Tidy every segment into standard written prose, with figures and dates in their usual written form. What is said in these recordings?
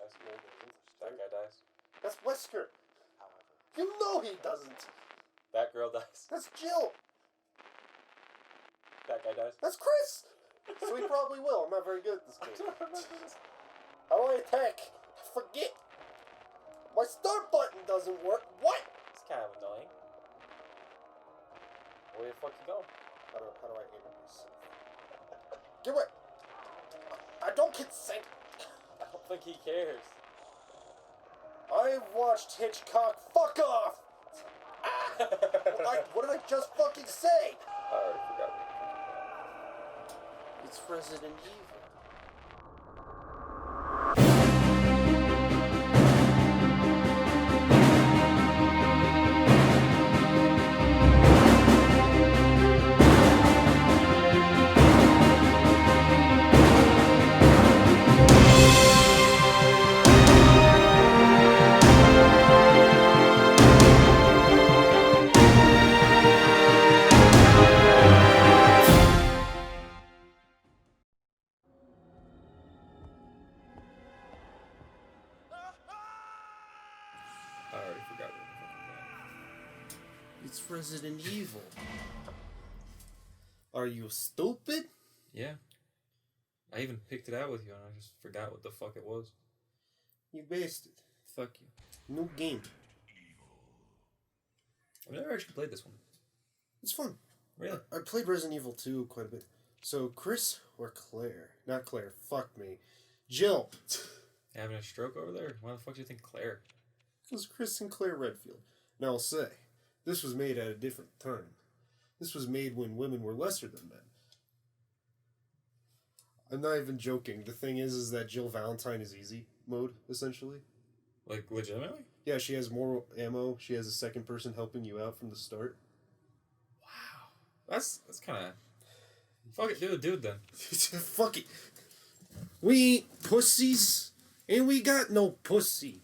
dies. No, he doesn't. That guy dies. That's Wesker. However. You know he doesn't. That girl dies. That's Jill. That guy dies. That's Chris. So he probably will. I'm not very good at this game. How do I attack? Forget. My start button doesn't work. What? It's kind of annoying. Where the fuck you going? How do I aim at myself? Get away. I don't consent. I don't think he cares. I've watched Hitchcock. Fuck off. What did I just fucking say? I already forgot. It's Resident Evil. I already forgot what the fuck I'm It's Resident Evil. Are you stupid? Yeah. I even picked it out with you and I just forgot what the fuck it was. You basted. Fuck you. New game. I've never actually played this one. It's fun. Really? I played Resident Evil 2 quite a bit. So, Chris or Claire? Not Claire. Fuck me. Jill. Having a stroke over there? Why the fuck do you think Claire? Because Chris and Claire Redfield. Now, I'll say, this was made at a different time. This was made when women were lesser than men. I'm not even joking. The thing is that Jill Valentine is easy mode, essentially. Like, legitimately? Yeah, she has more ammo. She has a second person helping you out from the start. Wow. That's kind of... Fuck it, do the dude then. Fuck it. We ain't pussies, and we got no pussy.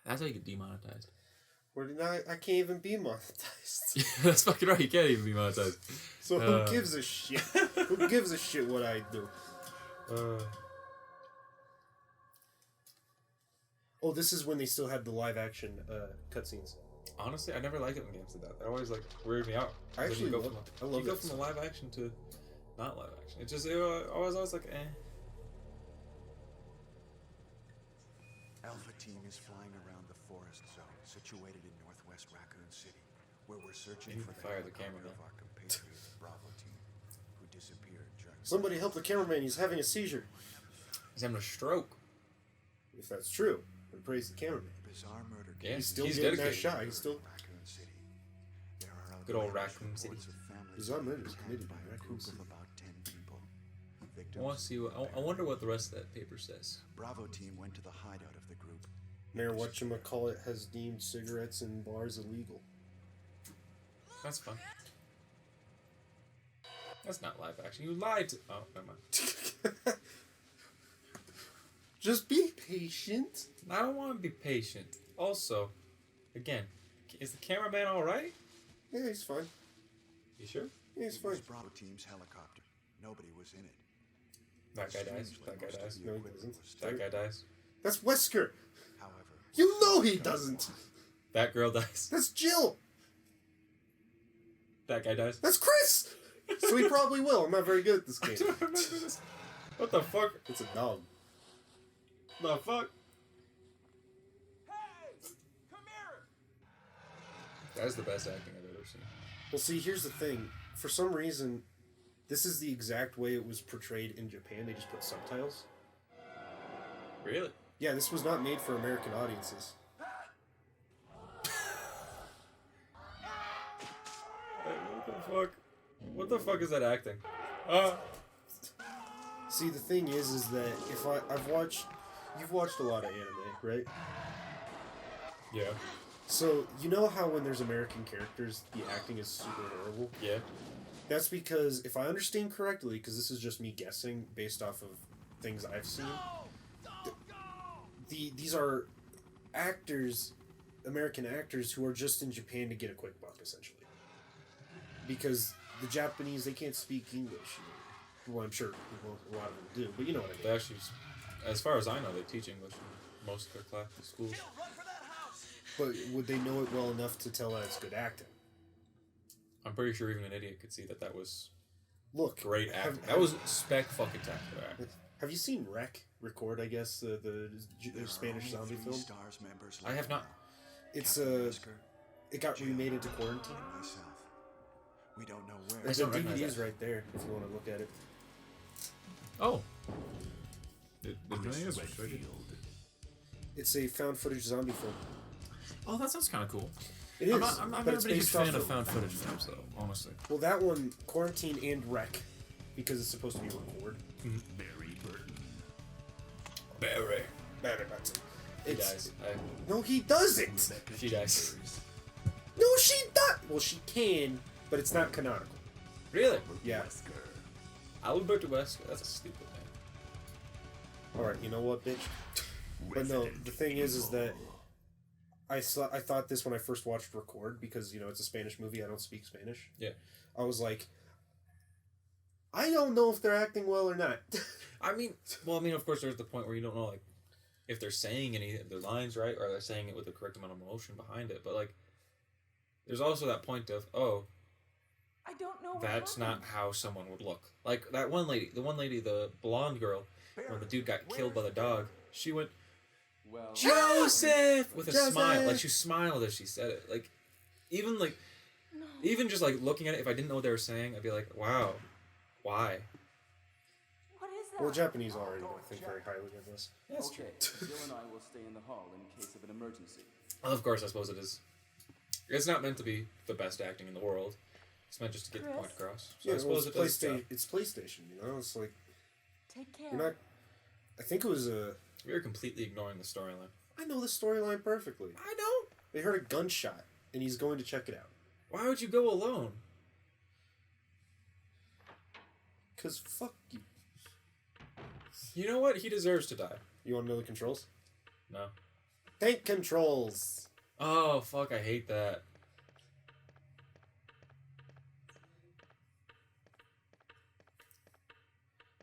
That's how you get demonetized. I can't even be monetized. That's fucking right, you can't even be monetized. So who gives a shit? Who gives a shit what I do? Oh, this is when they still had the live action cutscenes. Honestly, I never liked it when games did that. That always like weirded me out. I actually love you go that from a live action to not live action. It just I was like Alpha team is flying around the forest zone situated in northwest Raccoon City, where we're searching for fire the camera of our compatriot Bravo team, who disappeared during. Somebody help the cameraman. He's having a seizure. He's having a stroke. If that's true, then praise the cameraman. Bizarre murder. Yeah, He's still he's getting that dedicated. shot. He's still. Raccoon City. There are Good old outlandish Raccoon City. reports of families Bizarre murder is attacked committed by in a Raccoon group City. of about 10 people. I want to see. I wonder what the rest of that paper says. Bravo team went to the hideout of the group. Mayor whatchamacallit has deemed cigarettes in bars illegal. That's fun. That's not live action. You lied to... Oh, never mind. Just be patient. I don't want to be patient. Also, again, is the cameraman alright? Yeah, he's fine. You sure? Yeah, he's It fine. was Bravo team's helicopter. Nobody was in it. That guy dies. Strangely, That guy most of dies. the No, he equipment doesn't. was That guy dies. That's Wesker. However, You know he doesn't. That girl dies. That's Jill. That guy dies. That's Chris. So he probably will. I'm not very good at this I game. don't remember this. What the fuck? It's a dog. The fuck? That's the best acting I've ever seen. Well, see, here's the thing. For some reason, this is the exact way it was portrayed in Japan. They just put subtitles. Really? Yeah, this was not made for American audiences. What the fuck? What the fuck is that acting? See, the thing is that if you've watched a lot of anime, right? Yeah. So, you know how when there's American characters, the acting is super horrible? Yeah. That's because, if I understand correctly, because this is just me guessing based off of things I've seen, these are actors, American actors, who are just in Japan to get a quick buck, essentially. Because the Japanese, they can't speak English. Well, I'm sure a lot of them do, but you know what I mean. They actually As far as I know, they teach English in most of their schools. But would they know it well enough to tell that it's good acting? I'm pretty sure even an idiot could see that was Look, great acting. That was spec-fucking-tacular acting. Have you seen Record, I guess, the Spanish zombie film? S.T.A.R.S members I have not. It's Captain Wesker, it got remade into Quarantine. and myself. We don't know where. There's don't a recognize DVD's that. right there if you want to look at it. Oh. Chris Redfield. It's a found footage zombie film. Oh, that sounds kind of cool. It is. I'm but never it's been a huge based off fan of found footage films, though, honestly. Well, that one, Quarantine and Wreck, because it's supposed to be Record. Barry Burton. Barry. Barry Burton. He dies. No, he doesn't. She dies. No, she does. Well, she can, but it's not canonical. Really? Yeah. Albert Wesker. That's a stupid name. All right, you know what, bitch? But no, the thing is that I thought this when I first watched Record because it's a Spanish movie. I don't speak Spanish. Yeah. I was like, I don't know if they're acting well or not. I mean, of course, there's the point where you don't know, like, if they're saying any of their lines right or they're saying it with the correct amount of emotion behind it. But, like, there's also that point of, I don't know. that's not how someone would look. Like, that one lady, the blonde girl, when the dude got killed by the dog, she went, Well, Joseph! With a Joseph! smile. Like, she smiled as she said it. Like, even just, like, looking at it, if I didn't know what they were saying, I'd be like, wow, why? what is that? Well, Japanese already don't think very highly of this. That's Okay, Jill and I will stay in the hall in case of an emergency. Well, of course, I suppose it is. It's not meant to be the best acting in the world. It's meant just to get the point across. So I suppose it's it does its job. It's PlayStation. It's like Take care. you're not. I think it was We are completely ignoring the storyline. I know the storyline perfectly. I don't. They heard a gunshot, and he's going to check it out. Why would you go alone? Cause fuck you. You know what? He deserves to die. You want to know the controls? No. Tank controls. Oh, fuck, I hate that.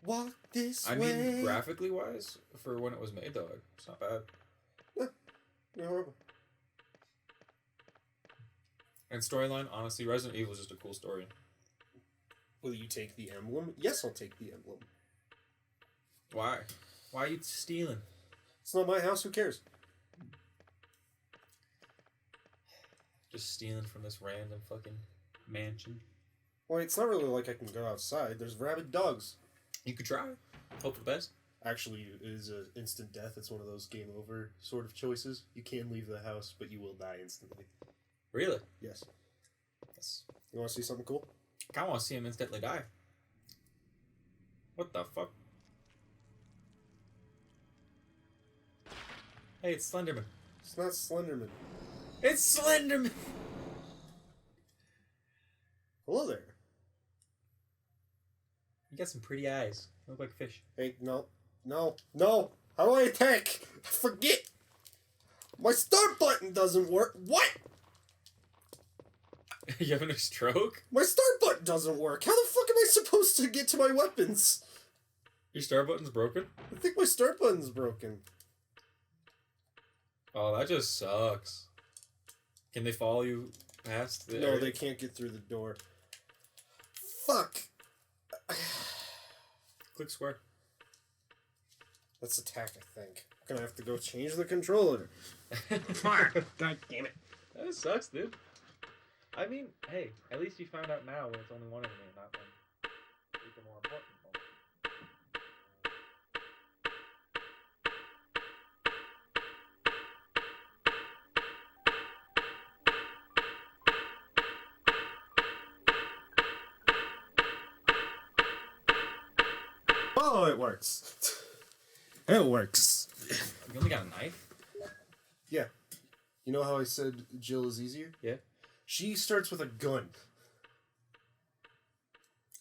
Walk this I way. mean, graphically wise, for when it was made, though, it's not bad. You're horrible. And storyline, honestly, Resident Evil is just a cool story. Will you take the emblem? Yes, I'll take the emblem. Why? Why are you stealing? It's not my house. Who cares? Just stealing from this random fucking mansion. Well, it's not really like I can go outside. There's rabid dogs. You could try. Hope for the best. Actually, it is an instant death. It's one of those game over sort of choices. You can leave the house, but you will die instantly. Really? Yes. Yes. You want to see something cool? I kind of want to see him instantly die. What the fuck? Hey, it's Slenderman. It's not Slenderman. It's Slenderman! Hello there. You got some pretty eyes. You look like fish. Hey, no. No. No! How do I attack? I forget! My start button doesn't work. What? You having a stroke? My start button doesn't work. How the fuck am I supposed to get to my weapons? Your start button's broken? I think my start button's broken. Oh, that just sucks. Can they follow you past the No, area? they can't get through the door. Fuck! Click square. Let's attack, I think. I'm gonna have to go change the controller. God damn it. That sucks, dude. I mean, hey, at least you found out now when it's only one enemy and not one. It's a more important moment. Oh, it works. It works. You only got a knife? Yeah. You know how I said Jill is easier? Yeah. She starts with a gun.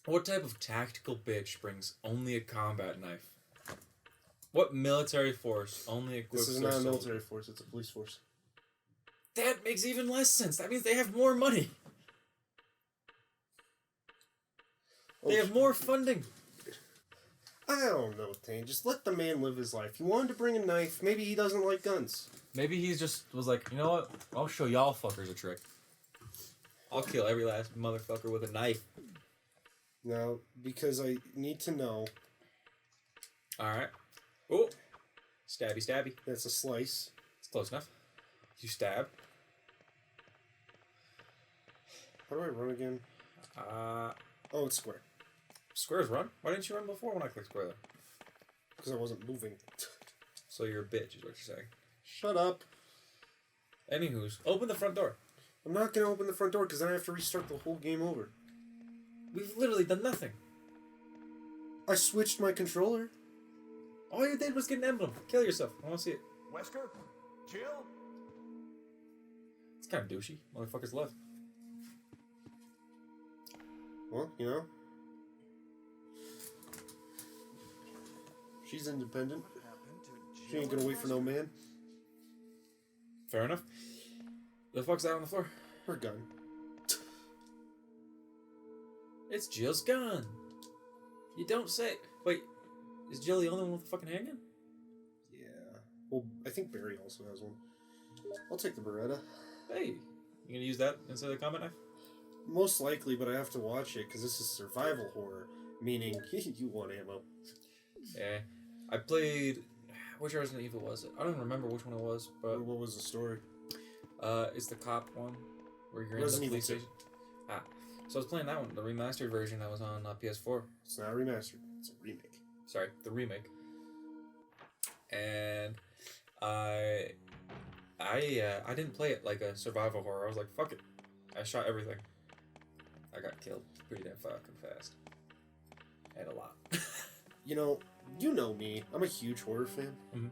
What type of tactical bitch brings only a combat knife? What military force only equips This is their not a soldiers? military force, it's a police force. That makes even less sense. That means they have more money. They have more funding. I don't know, Tane. Just let the man live his life. He wanted to bring a knife. Maybe he doesn't like guns. Maybe he just was like, you know what? I'll show y'all fuckers a trick. I'll kill every last motherfucker with a knife. No, because I need to know. Alright. Oh. Stabby, stabby. That's a slice. It's close enough. You stab. How do I run again? Oh, it's square. Square's run? Why didn't you run before when I clicked square then? Because I wasn't moving. So you're a bitch, is what you're saying. Shut up. Anywho's, open the front door. I'm not going to open the front door because then I have to restart the whole game over. We've literally done nothing. I switched my controller. All you did was get an emblem. Kill yourself. I want to see it. Wesker? Jill? It's kind of douchey. Motherfuckers left. Well, you know. She's independent. What happened to Jill? She ain't gonna wait for no man. Fair enough. The fuck's that on the floor? Her gun. It's Jill's gun. You don't say. Wait, is Jill the only one with the fucking handgun? Yeah. Well, I think Barry also has one. I'll take the Beretta. Hey, you gonna use that instead of the combat knife? Most likely, but I have to watch it because this is survival horror, meaning you want ammo. Yeah. I played. Which Resident Evil was it? I don't even remember which one it was, but. What was the story? It's the cop one where you're Resident in the Evil police 2. station. Ah. So I was playing that one, the remastered version that was on PS4. It's not a remastered. It's a remake. Sorry, the remake. And I didn't play it like a survival horror. I was like, fuck it. I shot everything. I got killed pretty damn fucking fast. And a lot. You know me. I'm a huge horror fan. Mhm.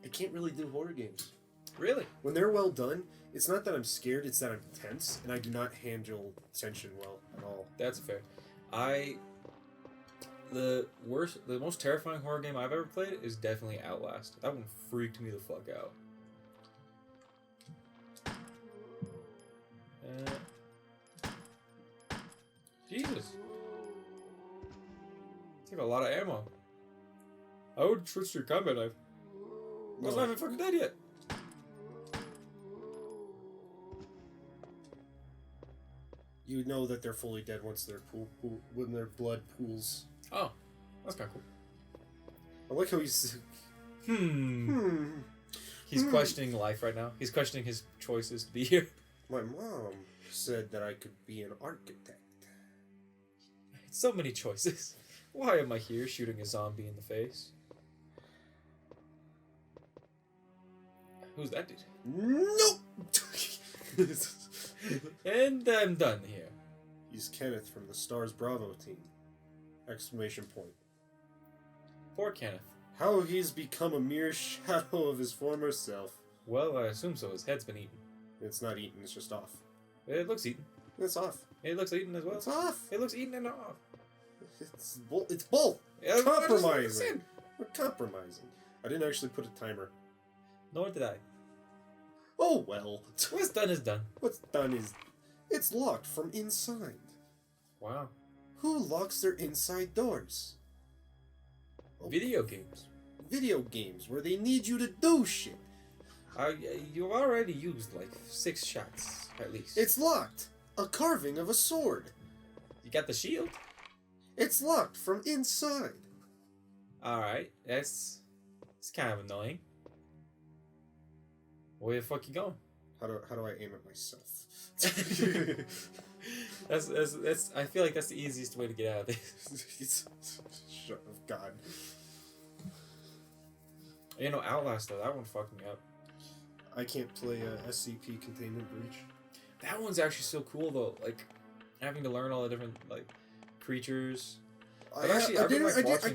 I can't really do horror games. Really? When they're well done, it's not that I'm scared, it's that I'm tense, and I do not handle tension well at all. That's fair. The most terrifying horror game I've ever played is definitely Outlast. That one freaked me the fuck out. Jesus. Took a lot of ammo. I would switch your combat knife. I was not even fucking dead yet. You know that they're fully dead once when their blood pools. Oh, that's kind of cool. I like how he's. He's questioning life right now. He's questioning his choices to be here. My mom said that I could be an architect. So many choices. Why am I here shooting a zombie in the face? Who's that dude? Nope! And I'm done here. He's Kenneth from the S.T.A.R.S Bravo team. Exclamation point. Poor Kenneth. How he's become a mere shadow of his former self. Well, I assume so. His head's been eaten. It's not eaten, it's just off. It looks eaten. It's off. It looks eaten as well. It's off. It looks eaten and off. It's both. Yeah, Compromising. We're compromising. I didn't actually put a timer. Nor did I. Oh well. What's done is done. What's done is... It's locked from inside. Wow. Who locks their inside doors? Video games. Video games where they need you to do shit. You already used like 6 shots, at least. It's locked. A carving of a sword. You got the shield. It's locked from inside. Alright, it's kind of annoying. Where the fuck you going? How do I aim at myself? that's I feel like that's the easiest way to get out of this. Shut up, God. You know, Outlast though, that one fucked me up. I can't play SCP Containment Breach. That one's actually so cool though, like having to learn all the different like creatures. I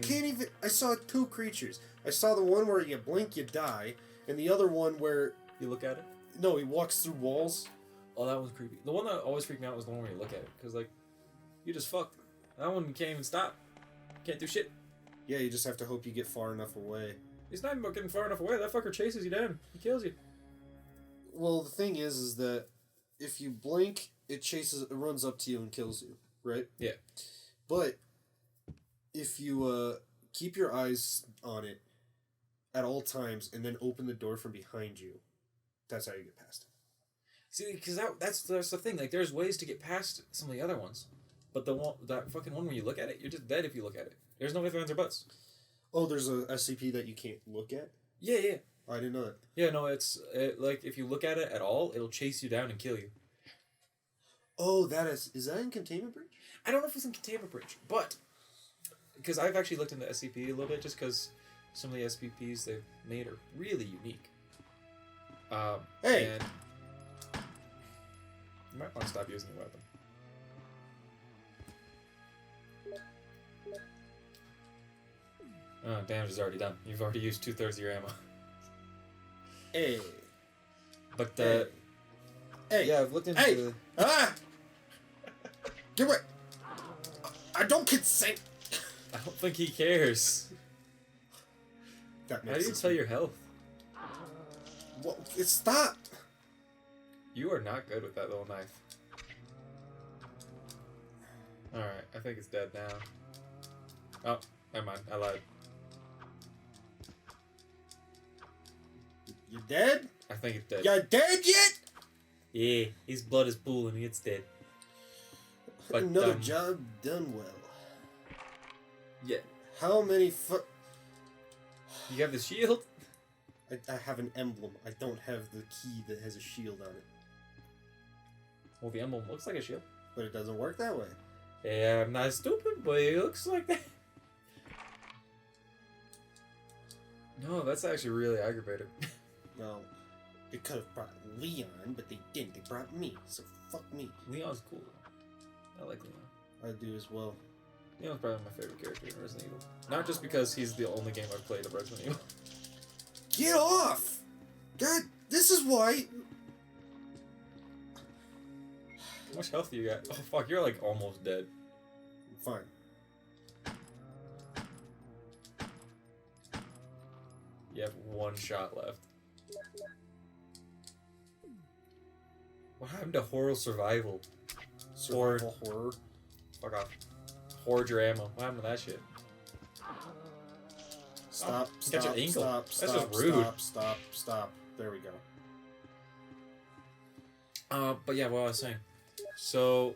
can't even. I saw 2 creatures. I saw the one where you blink, you die, and the other one where You look at it. no, he walks through walls. Oh, that one's creepy. The one that always freaked me out was the one where you look at it, because like, you just fucked. That one can't even stop. Can't do shit. Yeah, you just have to hope you get far enough away. It's not even about getting far enough away. That fucker chases you down. He kills you. Well, the thing is that if you blink, it runs up to you and kills you, right? Yeah. But if you keep your eyes on it at all times, and then open the door from behind you. That's how you get past it. See, because that's the thing. Like, there's ways to get past some of the other ones, but that fucking one where you look at it, you're just dead if you look at it. There's no ifs, ands, or buts. Oh, there's a SCP that you can't look at? Yeah. I didn't know that. Yeah, no, like, if you look at it at all, it'll chase you down and kill you. Oh, is that in Containment Breach? I don't know if it's in Containment Breach, but because I've actually looked into SCP a little bit, just because some of the SCPs they've made are really unique. Hey! And you might want to stop using the weapon. Oh, damage is already done. You've already used 2/3 of your ammo. Hey. But, Hey. yeah, I've looked into... Hey! Ah! Get away! I don't consent! I don't think he cares. That How do makes you sense. tell your health? Well, it stopped! You are not good with that little knife. Alright, I think it's dead now. Oh, never mind, I lied. You dead? I think it's dead. You dead yet? Yeah, his blood is pooling, it's dead. But, Another job done well. Yeah. How many You have the shield? I have an emblem. I don't have the key that has a shield on it. Well, the emblem looks like a shield. But it doesn't work that way. Yeah, I'm not stupid, but it looks like that. No, that's actually really aggravating. Well, they could have brought Leon, but they didn't. They brought me, so fuck me. Leon's cool. I like Leon. I do as well. Leon's probably my favorite character in Resident Evil. Not just because he's the only game I've played of Resident Evil. Get off! God, this is why... How much health do you got? Oh fuck, you're like almost dead. Fine. You have one shot left. What happened to horror survival? Survival horror. Fuck off. Hoard your ammo. What happened to that shit? Stop, you got stop, your ankle. stop, That's stop, just rude. stop. There we go. But yeah, what I was saying. So,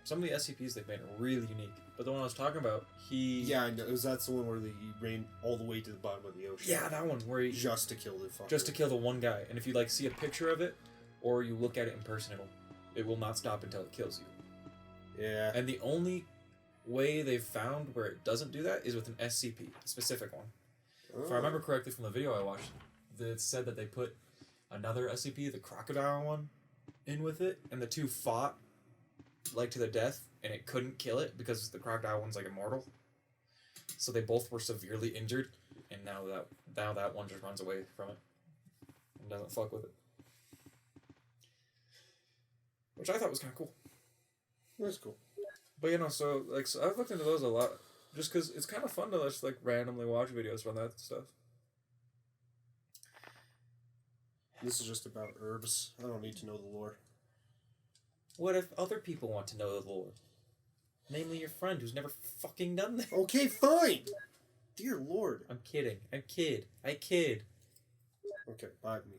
some of the SCPs they've made are really unique. But the one I was talking about, Yeah, I know. That's the one where he ran all the way to the bottom of the ocean. Yeah, that one where he... Just to kill the fucker. Just to kill the one guy. And if you, like, see a picture of it, or you look at it in person, it will not stop until it kills you. Yeah. And the only way they've found where it doesn't do that is with an SCP, a specific one. Oh. If I remember correctly from the video I watched, it said that they put another SCP, the crocodile one, in with it, and the two fought, like, to the death, and it couldn't kill it because the crocodile one's, like, immortal. So they both were severely injured, and now that one just runs away from it and doesn't fuck with it. Which I thought was kind of cool. That's cool. But, you know, so I've looked into those a lot, just because it's kind of fun to just, like, randomly watch videos from that stuff. This is just about herbs. I don't need to know the lore. What if other people want to know the lore? Namely your friend who's never fucking done that. Okay, fine! Dear Lord. I'm kidding. I kid. Okay, bite me.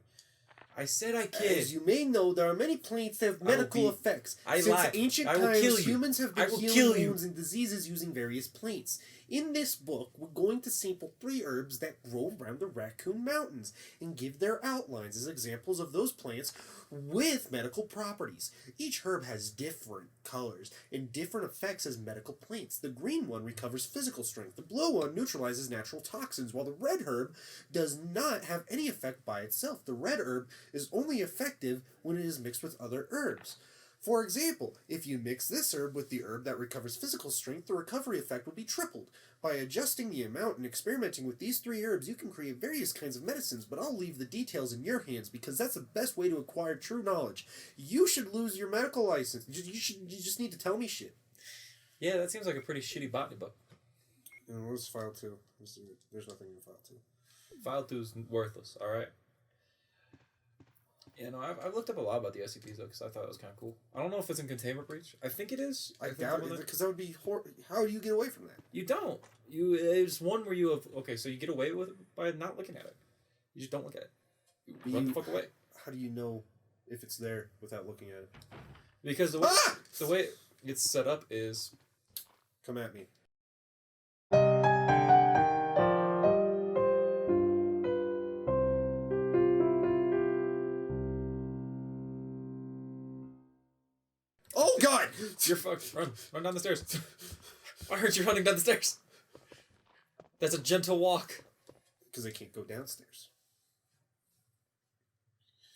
I said I kid. As you may know, there are many plants that have medical effects. I Since lied. ancient I will kill times, you. humans have I been will healing kill you. wounds and diseases using various plants. In this book, we're going to sample 3 herbs that grow around the Raccoon Mountains and give their outlines as examples of those plants with medical properties. Each herb has different colors and different effects as medical plants. The green one recovers physical strength. The blue one neutralizes natural toxins, while the red herb does not have any effect by itself. The red herb is only effective when it is mixed with other herbs. For example, if you mix this herb with the herb that recovers physical strength, the recovery effect will be tripled. By adjusting the amount and experimenting with these 3 herbs, you can create various kinds of medicines, but I'll leave the details in your hands because that's the best way to acquire true knowledge. You should lose your medical license. You just need to tell me shit. Yeah, that seems like a pretty shitty botany book. And where's file 2? There's nothing in file 2. File 2's worthless, alright? Yeah, no, I've looked up a lot about the SCPs though, because I thought it was kind of cool. I don't know if it's in Containment Breach. I think it is. I think doubt one it, of the- because that would be how do you get away from that? You don't. It's one where you have so you get away with it by not looking at it. You just don't look at it. You run the fuck away. How do you know if it's there without looking at it? Because the way it's set up is Come at me. Oh God! you're fucked. Run down the stairs. I heard you running down the stairs. That's a gentle walk. Because I can't go downstairs.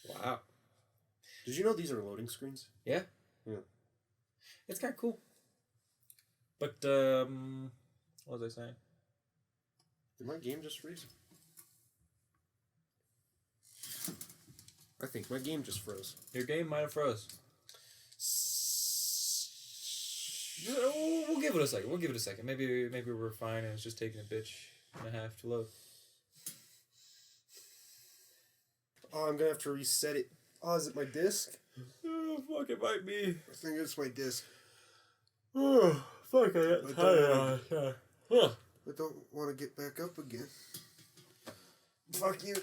Wow. Did you know these are loading screens? Yeah. Yeah. It's kind of cool. But what was I saying? Did my game just freeze? I think my game just froze. Your game might have froze. We'll give it a second. Maybe we're fine and it's just taking a bitch and a half to load. Oh, I'm gonna have to reset it. Oh, is it my disc? Oh, fuck, it might be. I think it's my disc. Oh, fuck, I got tired. I don't want to get back up again. Fuck you.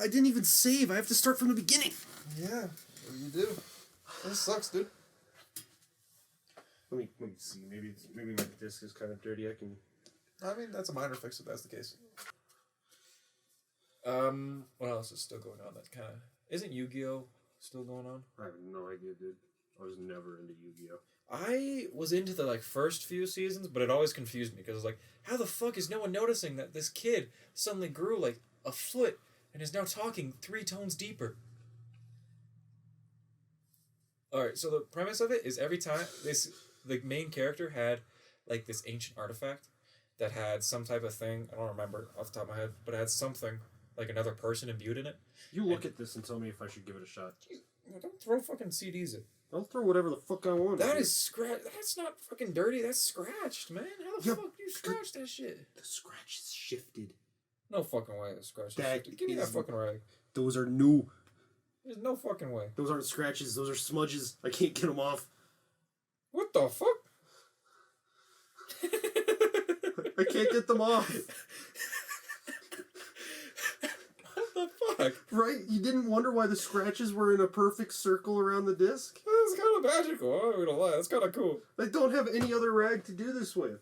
I didn't even save. I have to start from the beginning. Yeah, you do. This sucks, dude. Let me see. Maybe my disc is kind of dirty. I can. I mean, that's a minor fix if that's the case. What else is still going on? That kind of isn't Yu-Gi-Oh still going on? I have no idea, dude. I was never into Yu-Gi-Oh. I was into the first few seasons, but it always confused me because it's like, how the fuck is no one noticing that this kid suddenly grew like a foot and is now talking 3 tones deeper? All right, so the premise of it is every time the main character had like this ancient artifact that had some type of thing. I don't remember off the top of my head, but it had something like another person imbued in it. You look at this and tell me if I should give it a shot. Don't throw fucking CDs in. I'll throw whatever the fuck I want. That is scratch. That's not fucking dirty. That's scratched, man. How the Yeah, fuck do you scratch that shit? The scratch is shifted. No fucking way. The scratch. That Give me that is- fucking rag. Those are new. There's no fucking way. Those aren't scratches. Those are smudges. I can't get them off. What the fuck? I can't get them off. What the fuck? Right? You didn't wonder why the scratches were in a perfect circle around the disc? That's kind of magical. I'm not gonna lie. That's kind of cool. I don't have any other rag to do this with.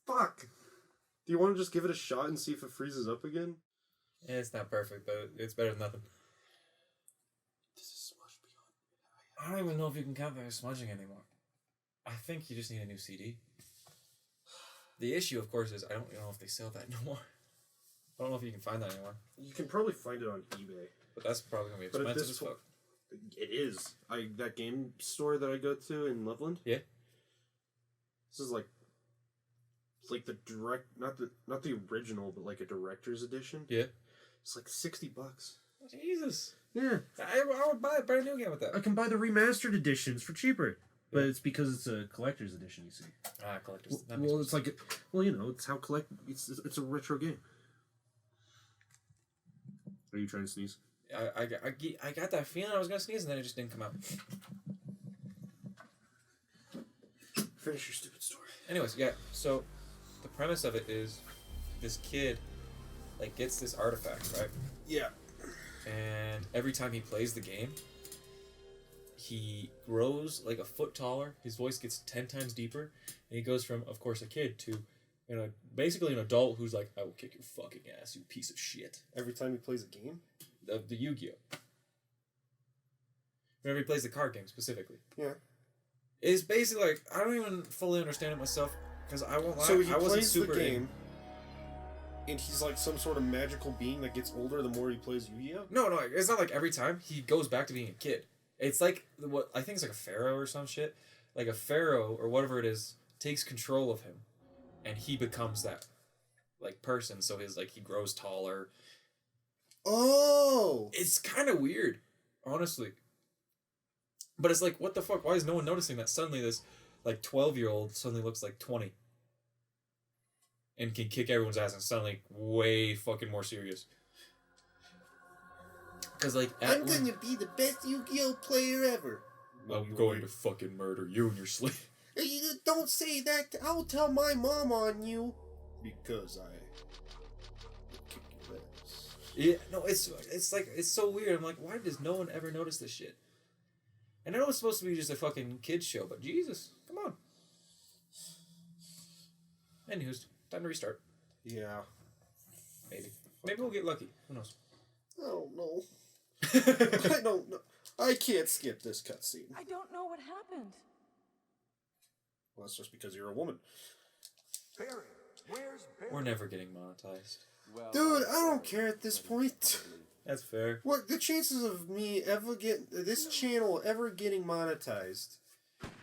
Fuck. Do you want to just give it a shot and see if it freezes up again? Yeah, it's not perfect, but it's better than nothing. This is smudged beyond. I don't even know if you can count that as smudging anymore. I think you just need a new CD. The issue, of course, is I don't know if they sell that no more. I don't know if you can find that anymore. You can probably find it on eBay. But that's probably gonna be But at expensive this as fuck. It is. That game store that I go to in Loveland. Yeah. This is like. It's like the not the original, but like a director's edition. Yeah. It's like $60. Jesus. Yeah. I would buy a brand new game with that. I can buy the remastered editions for cheaper. But it's because it's a collector's edition, you see. Ah, collectors. Well, it's like, well, you know, it's how it's a retro game. Are you trying to sneeze? I got that feeling I was gonna sneeze and then it just didn't come out. Finish your stupid story. Anyways, yeah. So the premise of it is this kid like gets this artifact, right? Yeah. And every time he plays the game, he grows like a foot taller. His voice gets 10 times deeper, and he goes from, of course, a kid to, basically an adult who's like, "I will kick your fucking ass, you piece of shit." Every time he plays a game? The Yu-Gi-Oh. Whenever he plays the card game specifically. Yeah. It's basically like I don't even fully understand it myself because I won't lie. So he I wasn't plays super the game, and he's like some sort of magical being that gets older the more he plays Yu-Gi-Oh? No, it's not like every time he goes back to being a kid. It's like what I think it's like a pharaoh or some shit. Like a pharaoh or whatever it is takes control of him, and he becomes that like person. So he grows taller. Oh! It's kind of weird, honestly. But it's like, what the fuck? Why is no one noticing that suddenly this like 12-year-old suddenly looks like 20 and can kick everyone's ass and suddenly way fucking more serious? Because, like, I'm gonna be the best Yu-Gi-Oh player ever. I'm going to fucking murder you and your slave. Hey, you don't say that. I'll tell my mom on you. Because I kick your ass. Yeah, no, it's like, it's so weird. I'm like, why does no one ever notice this shit? And I know it's supposed to be just a fucking kids show, but Jesus, come on. Anywho's, time to restart. Yeah. Maybe we'll get lucky. Who knows? I don't know. I don't know. I can't skip this cutscene. I don't know what happened. Well, that's just because you're a woman. Barry, where's Barry? We're never getting monetized. Well, Dude, I don't care at this point. That's fair. What the chances of me ever this channel ever getting monetized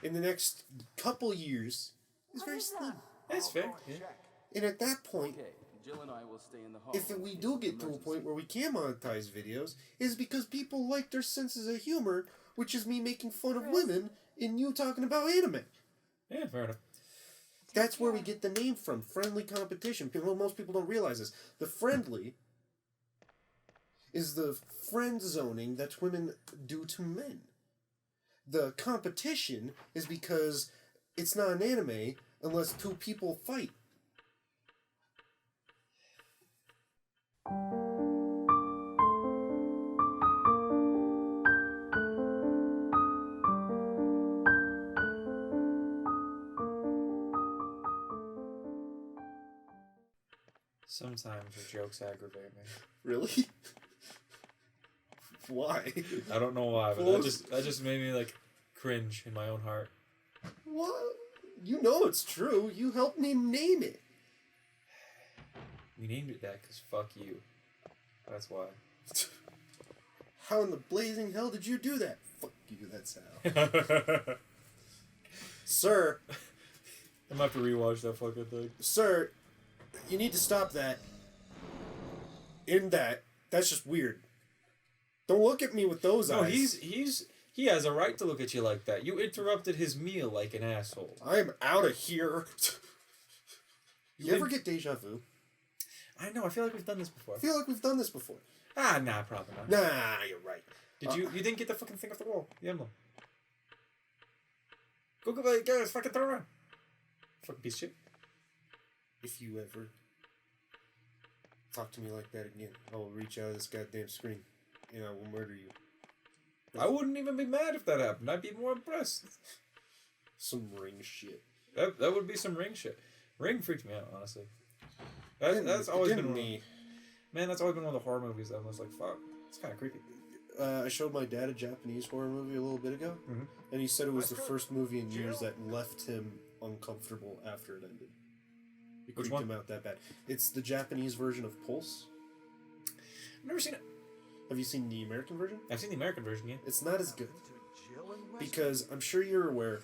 in the next couple years is very slim. That's fair. Yeah. And at that point, Okay, Jill and I will stay in the hall. if we do get to a point where we can monetize videos, is because people like their senses of humor, which is me making fun of women and you talking about anime. Yeah, fair enough. That's where we get the name from, friendly competition. Most people don't realize this. The friendly is the friend zoning that women do to men. The competition is because it's not an anime unless two people fight. Sometimes your jokes aggravate me. Really? Why? I don't know why, but Well, that just made me like cringe in my own heart. What? You know it's true. You helped me name it. We named it that because fuck you. That's why. How in the blazing hell did you do that? Fuck you, that's how. Sir, I'm gonna have to rewatch that fucking thing. sir, you need to stop that. That's just weird. Don't look at me with those No, eyes. he has a right to look at you like that. You interrupted his meal like an asshole. I'm out of here. You ever didn't- get deja vu? I know. I feel like we've done this before. I feel like we've done this before. Nah, probably not. Nah, you're right. Did you? You didn't get the fucking thing off the wall. The emblem. Go, let's fucking throw it around. Fucking piece of shit. If you ever talk to me like that again, I will reach out of this goddamn screen and I will murder you. I wouldn't even be mad if that happened. I'd be more impressed. Some ring shit. That would be some Ring shit. Ring freaked me out, honestly. That's always been me. Man, that's always been one of the horror movies that I was like, fuck, it's kind of creepy. I showed my dad a Japanese horror movie a little bit ago, and he said it was the first movie in years that left him uncomfortable after it ended. It Which creeped one? him out that bad. It's the Japanese version of Pulse. I've never seen it. Have you seen the American version? I've seen the American version, yeah. It's not as good. To Jill and Wesker. Because I'm sure you're aware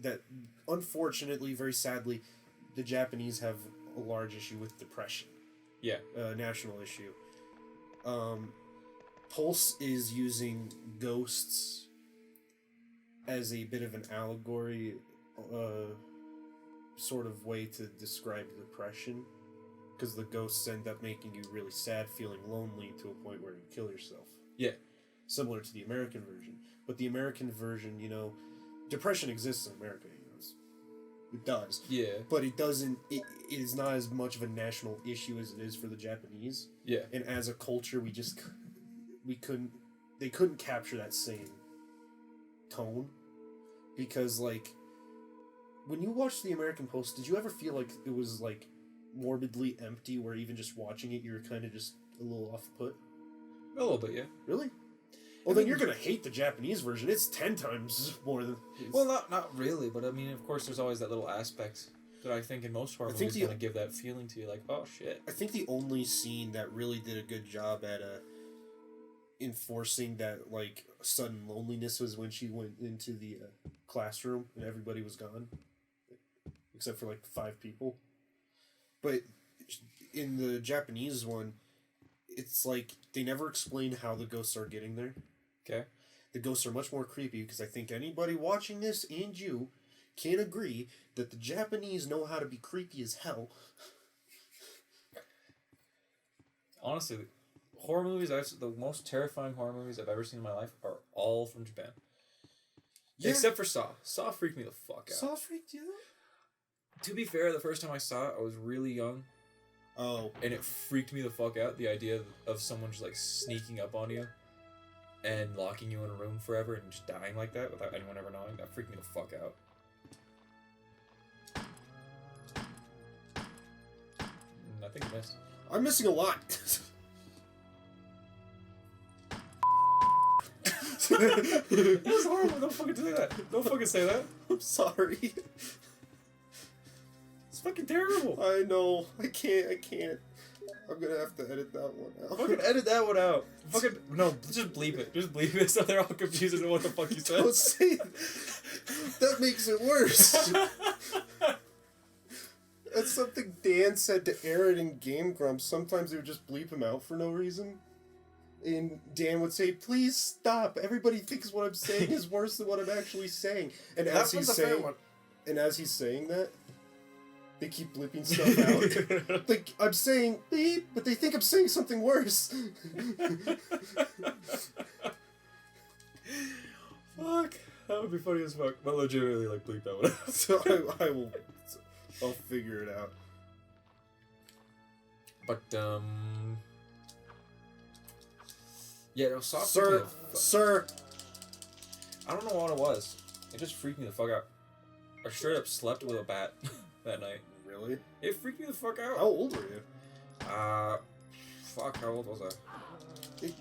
that, unfortunately, very sadly, the Japanese have a large issue with depression. Yeah. National issue. Pulse is using ghosts as a bit of an allegory, sort of way to describe depression. Because the ghosts end up making you really sad, feeling lonely to a point where you kill yourself. Yeah. Similar to the American version. But the American version, depression exists in America, it does. Yeah. But it doesn't, it is not as much of a national issue as it is for the Japanese. Yeah. And as a culture, they couldn't capture that same tone. Because, when you watched the American Post, did you ever feel like it was, morbidly empty, where even just watching it, you were kind of just a little off-put? A little bit, yeah. Really? Well, then you're gonna hate the Japanese version. It's 10 times more than... Well, not really, but I mean, of course, there's always that little aspect that I think in most horror movies kind of give that feeling to you, like, oh, shit. I think the only scene that really did a good job at enforcing that, sudden loneliness was when she went into the classroom and everybody was gone. Except for, 5 people. But in the Japanese one, it's they never explain how the ghosts are getting there. Okay. The ghosts are much more creepy because I think anybody watching this and you can agree that the Japanese know how to be creepy as hell. Honestly, horror movies, the most terrifying horror movies I've ever seen in my life are all from Japan. Yeah. Except for Saw. Saw freaked me the fuck out. Saw freaked you out? To be fair, the first time I saw it, I was really young. Oh. And it freaked me the fuck out. The idea of someone just like sneaking up on you and locking you in a room forever and just dying like that without anyone ever knowing. That freaked me the fuck out. I think I missed. I'm missing a lot. That was horrible. Don't fucking say that. Don't fucking say that. I'm sorry. It's fucking terrible. I know. I can't. I'm gonna have to edit that one out. Fucking edit that one out. Fucking no, just bleep it. Just bleep it so they're all confused as to what the fuck you said. Don't say that. That makes it worse. That's something Dan said to Aaron in Game Grumps. Sometimes they would just bleep him out for no reason. And Dan would say, "Please stop. Everybody thinks what I'm saying is worse than what I'm actually saying." And as he's saying that, they keep bleeping stuff out. Like, I'm saying beep, but they think I'm saying something worse. Fuck. That would be funny as fuck. But legitimately, like, bleep that one out. So I'll figure it out. But, yeah, no, soft. Sir. I don't know what it was. It just freaked me the fuck out. I straight up slept with a bat that night. Really? It freaked me the fuck out. How old were you? Fuck, how old was I?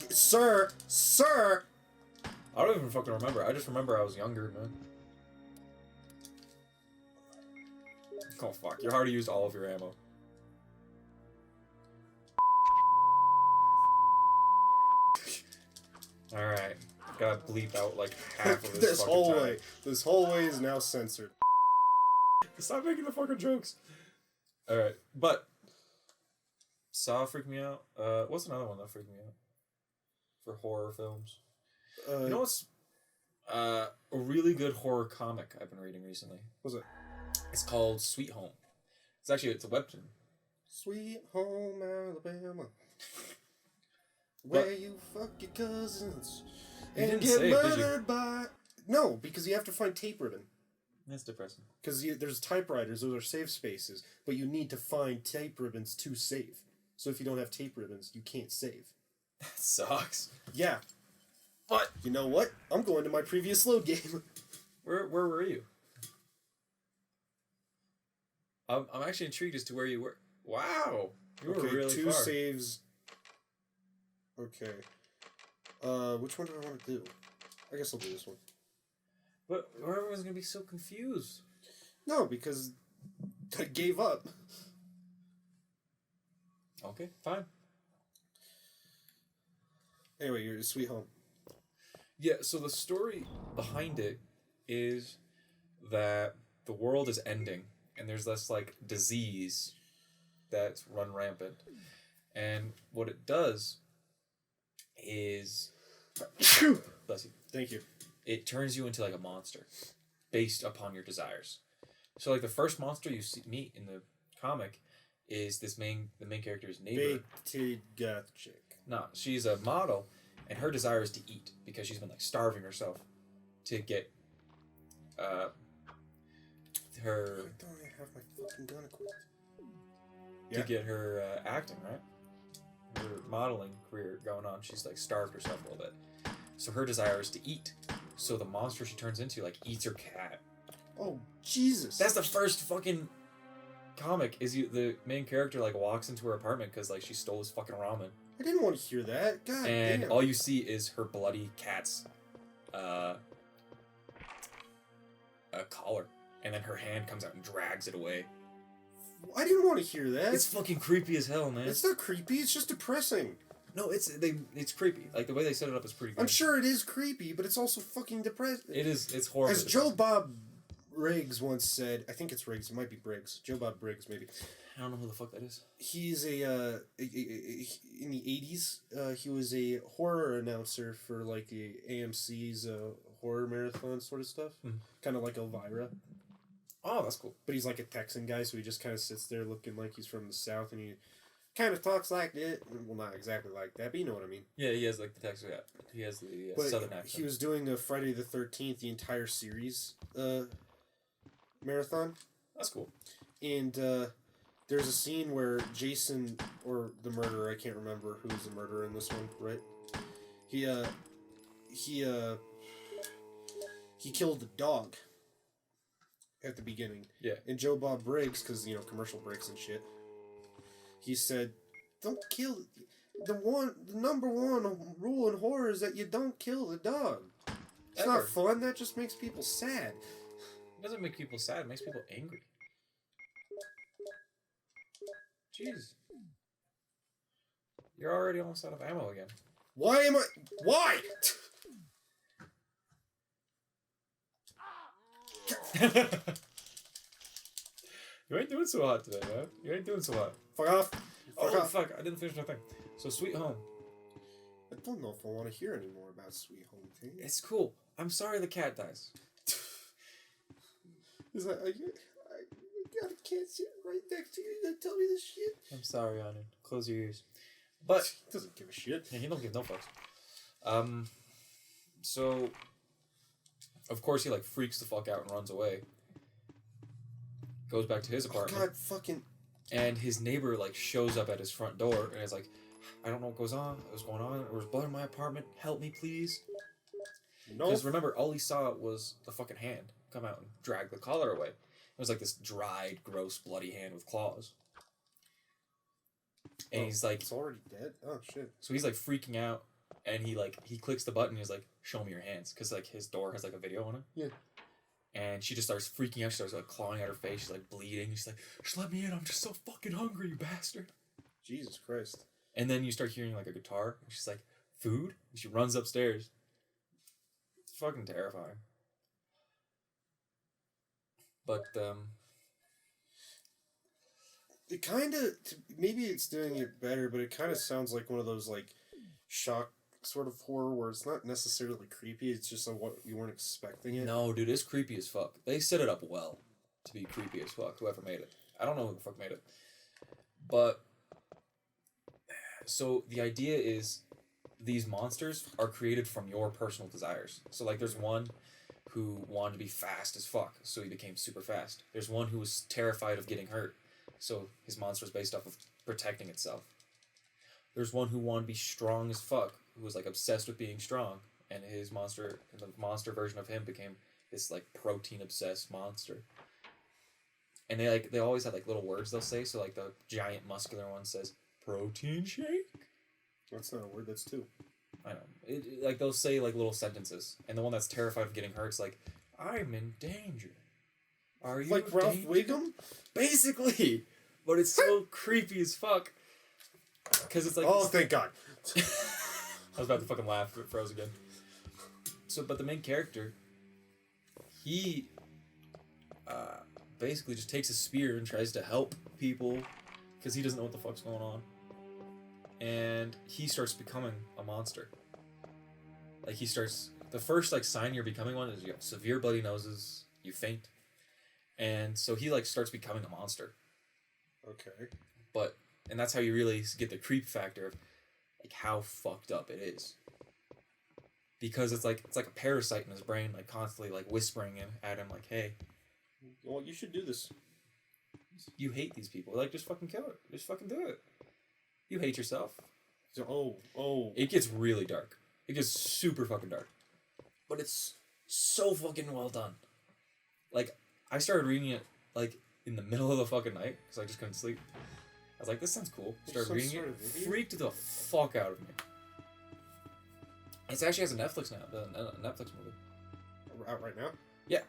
Sir! I don't even fucking remember. I just remember I was younger, man. Oh, fuck. You already used all of your ammo. Alright. Gotta bleep out like half of this fucking time. This whole way is now censored. Stop making the fucking jokes. Alright, but Saw freaked me out. What's another one that freaked me out? For horror films. You know what's a really good horror comic I've been reading recently? What's it? It's called Sweet Home. It's a webtoon. Sweet Home Alabama. Where you fuck your cousins and get murdered by... No, because you have to find tape ribbon. That's depressing. Because there's typewriters, those are safe spaces, but you need to find tape ribbons to save. So if you don't have tape ribbons, you can't save. That sucks. Yeah. But, you know what? I'm going to my previous load game. Where were you? I'm actually intrigued as to where you were. Wow! You were really two far. saves. Okay. Which one do I want to do? I guess I'll do this one. But everyone's gonna be so confused. No, because I gave up. Okay, fine. Anyway, you're Sweet Home. Yeah, so the story behind it is that the world is ending, and there's this, like, disease that's run rampant. And what it does is... Bless you. Thank you. It turns you into, like, a monster based upon your desires. So, like, the first monster you meet in the comic is the main character's neighbor. Big goth chick. No, she's a model, and her desire is to eat because she's been like starving herself to get her. I don't have my fucking gun equipped. To get her acting right, her modeling career going on. She's like starved herself a little bit, so her desire is to eat. So the monster she turns into like eats her cat. Oh Jesus! That's the first fucking comic. The main character like walks into her apartment because like she stole his fucking ramen. I didn't want to hear that. God and damn. all you see is her bloody cat's collar, and then her hand comes out and drags it away. I didn't want to hear that. It's fucking creepy as hell, man. It's not creepy. It's just depressing. No, it's creepy. Like the way they set it up is pretty good. I'm sure it is creepy, but it's also fucking depressing. It is. It's horrible. As Joe Bob Briggs once said, I think it's Riggs. It might be Briggs. Joe Bob Briggs, maybe. I don't know who the fuck that is. He's in the 80s, he was a horror announcer for like the AMC's horror marathon sort of stuff. Mm. Kind of like Elvira. Oh, that's cool. But he's like a Texan guy, so he just kind of sits there looking like he's from the South, and he kind of talks like it. Well, not exactly like that, but you know what I mean. Yeah, he has like the Texas. Yeah, he has the But southern accent. he was doing a Friday the 13th, the entire series marathon. That's cool. And there's a scene where Jason, or the murderer, I can't remember who's the murderer in this one, right? He killed the dog at the beginning. Yeah. And Joe Bob Briggs, because, commercial breaks and shit, he said, don't kill... The number one rule in horror is that you don't kill the dog. It's not fun. That just makes people sad. It doesn't make people sad. It makes people angry. Jeez. You're already almost out of ammo again. Why am I... Why? You ain't doing so hot today, man. You ain't doing so hot. Fuck off. Fuck. I didn't finish my thing. So, Sweet Home. I don't know if I want to hear any more about Sweet Home Thing. It's cool. I'm sorry the cat dies. Is that... I got a cat sitting right next to you. You gonna tell me this shit? I'm sorry, Anu. Close your ears. But... He doesn't give a shit. Yeah, he don't give no fucks. So... Of course, he, freaks the fuck out and runs away. Goes back to his apartment. Oh, God, fucking... And his neighbor, shows up at his front door and is like, I don't know what's going on. There's blood in my apartment. Help me, please. No. Because remember, all he saw was the fucking hand come out and drag the collar away. It was this dried, gross, bloody hand with claws. And he's like... It's already dead? Oh, shit. So he's, freaking out. And he clicks the button and he's like, show me your hands. Because, his door has, a video on it. Yeah. And she just starts freaking out. She starts, clawing at her face. She's, bleeding. She's like, just let me in. I'm just so fucking hungry, you bastard. Jesus Christ. And then you start hearing, a guitar. And she's like, food? And she runs upstairs. It's fucking terrifying. But, It kind of... Maybe it's doing it better, but it kind of sounds like one of those, shock sort of horror where it's not necessarily creepy, it's just what you weren't expecting it. No, dude, it's creepy as fuck. They set it up well to be creepy as fuck, whoever made it. I don't know who the fuck made it. But, so the idea is these monsters are created from your personal desires. So, there's one who wanted to be fast as fuck, so he became super fast. There's one who was terrified of getting hurt, so his monster is based off of protecting itself. There's one who wanted to be strong as fuck, who was obsessed with being strong, and the monster version of him became this protein obsessed monster. And they always had little words they'll say. So the giant muscular one says protein shake. That's not a word. That's two. I know. They'll say little sentences, and the one that's terrified of getting hurt's I'm in danger. Are you like Ralph Wiggum? Basically, but it's so creepy as fuck. Because it's oh, thank God. I was about to fucking laugh if it froze again. So, but the main character, he basically just takes a spear and tries to help people because he doesn't know what the fuck's going on. And he starts becoming a monster. The first sign you're becoming one is you have severe bloody noses, you faint. And so he starts becoming a monster. Okay. And that's how you really get the creep factor of how fucked up it is. Because it's like a parasite in his brain, constantly whispering at him hey, well, you should do this. You hate these people. Just fucking kill it. Just fucking do it. You hate yourself. So, oh. It gets really dark. It gets super fucking dark. But it's so fucking well done. I started reading it in the middle of the fucking night because I just couldn't sleep. I was like, this sounds cool. Started reading it. Freaked the fuck out of me. It actually has a Netflix now. A Netflix movie. Out right now? Yeah.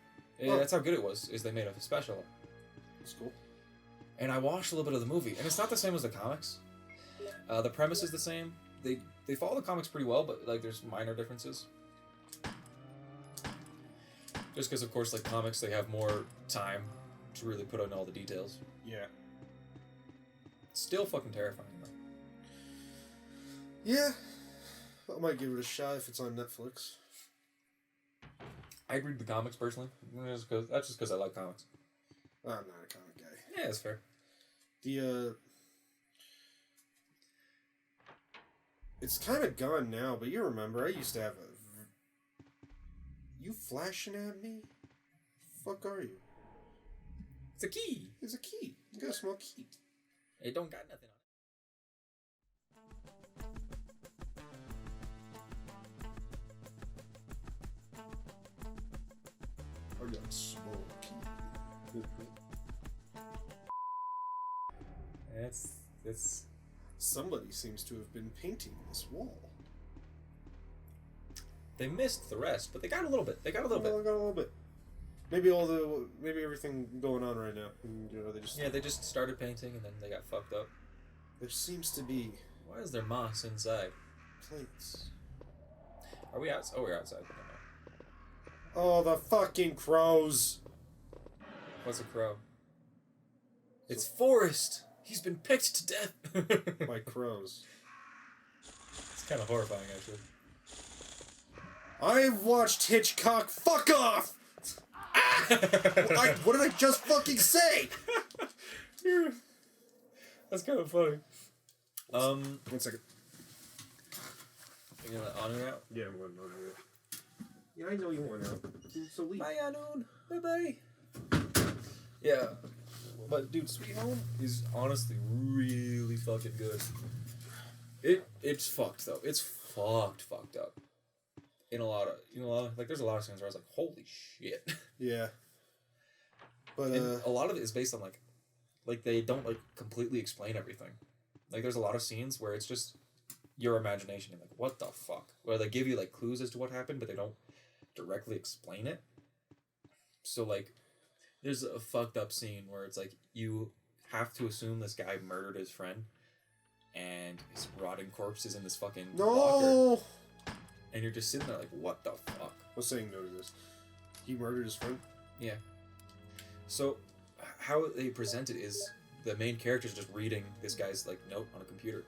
Oh. That's how good it was. Is they made a special. That's cool. And I watched a little bit of the movie, and it's not the same as the comics. The premise is the same. They follow the comics pretty well, but there's minor differences. Just because, of course, comics, they have more time to really put on all the details. Yeah. Still fucking terrifying, though. Yeah. I might give it a shot if it's on Netflix. I'd read the comics, personally. That's just because I like comics. I'm not a comic guy. Yeah, that's fair. It's kind of gone now, but you remember, I used to have a... You flashing at me? Fuck are you? It's a key. It's a key. You got a small key. It don't got nothing on I got a small key. it. It's Somebody seems to have been painting this wall. They missed the rest, but they got a little bit. They got a little Got a bit. little bit. Maybe everything going on right now. You know, They just started painting and then they got fucked up. There seems to be Why is there moss inside? plates. Are we outside? Oh, we're outside. Oh, the fucking crows! What's a crow? It's Forrest. He's been picked to death. My crows. It's kind of horrifying, actually. I've watched Hitchcock. Fuck off! What did I just fucking say? That's kind of funny. 1 second. You gonna on it out? Yeah, I'm going on it. Yeah, I know you want out. So leave. Bye, Anoon. Bye bye. Yeah, but dude, Sweet Home is honestly really fucking good. It's fucked though. It's fucked up. In a lot of like, there's a lot of scenes where I was like, holy shit. Yeah. But And a lot of it is based on like they don't like completely explain everything. Like there's a lot of scenes where it's just your imagination and like, what the fuck? Where they give you like clues as to what happened, but they don't directly explain it. So like there's a fucked up scene where it's like you have to assume this guy murdered his friend and his rotting corpse is in this fucking locker. no. And you're just sitting there like, what the fuck? What's saying no to this? He murdered his friend? Yeah. So how they present it is the main character's just reading this guy's like note on a computer.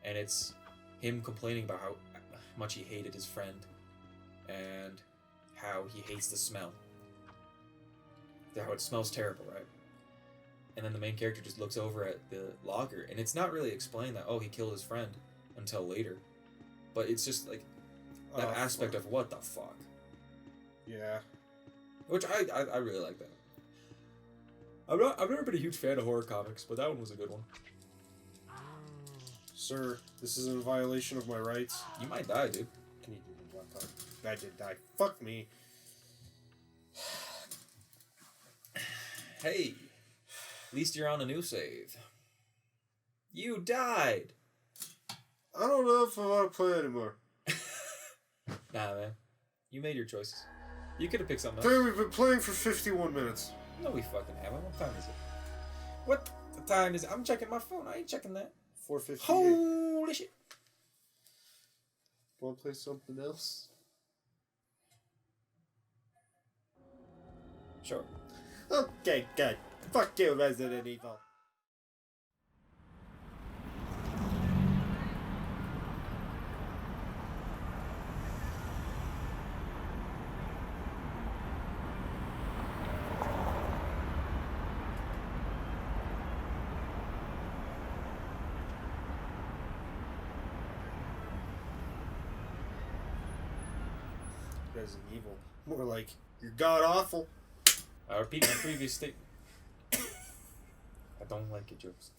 And it's him complaining about how much he hated his friend and how he hates the smell. How it smells terrible, right? And then the main character just looks over at the locker, and it's not really explained that, oh, he killed his friend until later. But it's just like that aspect of what the fuck. Yeah. Which I really like that. I've never been a huge fan of horror comics, but that one was a good one. Sir, this is in violation of my rights. You might die, dude. Can you do the one time? I did die. Fuck me. Hey, at least you're on a new save. You died! I don't know if I want to play anymore. Nah, man. You made your choices. You could have picked something Okay, else. we've been playing for 51 minutes. No, we fucking haven't. What time is it? What the time is it? I'm checking my phone. I ain't checking that. 4:58. Holy shit. Want to play something else? Sure. Okay, good. Fuck you, Resident Evil. Resident Evil. More like, you're god awful. I repeat my previous statement. I don't like your jokes.